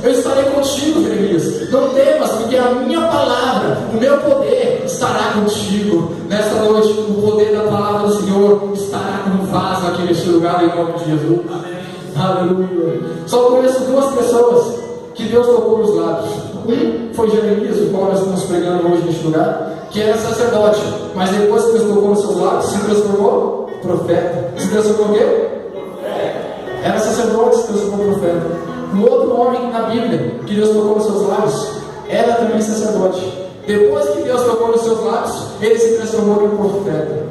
Eu estarei contigo, Jeremias. Não temas, porque a minha palavra, o meu poder estará contigo. Nesta noite, o poder da palavra do Senhor estará como um vaso aqui neste lugar, em nome de Jesus. Amém. Aleluia. Só conheço duas pessoas que Deus tocou nos lábios. Um foi Jeremias, o qual nós estamos pregando hoje neste lugar, que era sacerdote, mas depois que Deus tocou nos seus lábios, se transformou profeta. Se transformou o quê? Profeta. Era sacerdote, se transformou profeta. Um outro homem na Bíblia, que Deus tocou nos seus lábios, era também sacerdote. Depois que Deus tocou nos seus lábios, ele se transformou em profeta.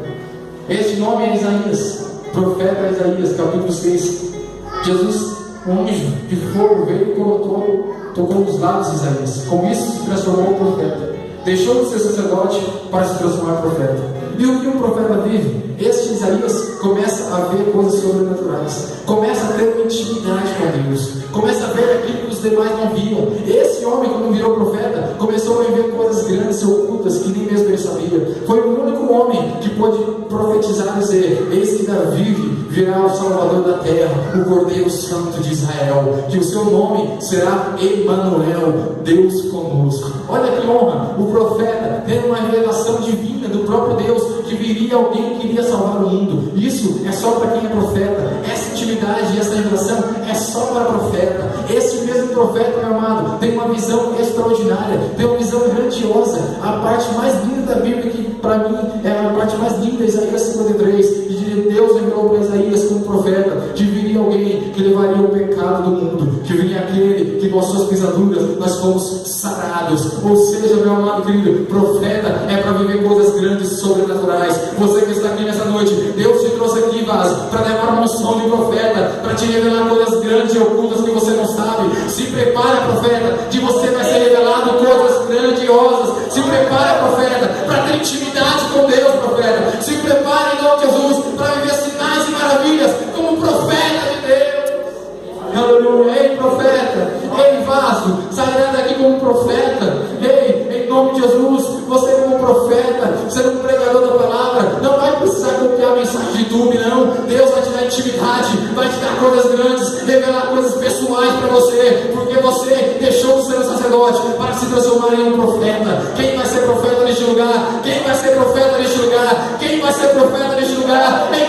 Este nome é Isaías, profeta Isaías, capítulo 6. Jesus, um anjo de fogo, veio e tocou nos lábios de Isaías. Com isso se transformou em profeta. Deixou de ser sacerdote para se transformar em profeta. E o que um profeta vive? Este Isaías começa a ver coisas sobrenaturais, começa a ter uma intimidade com Deus, começa a ver aquilo que os demais não viam. Esse homem, quando virou profeta, começou a ver coisas grandes e ocultas que nem mesmo ele sabia. Foi o único homem que pôde profetizar e dizer: eis que Davi virá o Salvador da terra, o Cordeiro Santo de Israel, que o seu nome será Emanuel, Deus conosco. Olha que honra, o profeta tendo uma revelação divina do próprio Deus, que viria alguém que iria salvar o mundo. Isso é só para quem é profeta. Essa intimidade e essa revelação é só para profeta. Esse mesmo profeta, meu amado, tem uma visão extraordinária, tem uma visão grandiosa. A parte mais linda da Bíblia, que para mim é a parte mais linda, Isaías 53, e Deus revelou para Isaías como profeta que viria alguém que levaria o pecado do mundo, que viria aquele que com as suas pisaduras nós fomos sarados. Ou seja, meu amado querido, profeta é para viver coisas grandes e sobrenaturais. Você que está aqui nessa noite, Deus te trouxe aqui, para levar uma unção de profeta, para te revelar coisas grandes e ocultas que você não sabe. Se prepara, profeta, que você vai ser revelado coisas grandiosas. Se prepara, profeta, para ter intimidade com Deus, profeta. Se prepara em nome de Jesus para viver sinais e maravilhas como profeta de Deus. Aleluia. Ei, profeta, ei, vaso, sairá daqui como profeta. Ei, em nome de Jesus, você como profeta, sendo um pregador da palavra, não vai precisar copiar a mensagem de YouTube, não. Deus vai te dar intimidade, vai te dar coisas grandes, revelar coisas pessoais para você, porque você deixou de ser um sacerdote para se transformar em um profeta. Quem vai ser profeta neste lugar? Quem vai ser profeta neste lugar? Quem vai ser profeta neste lugar? Em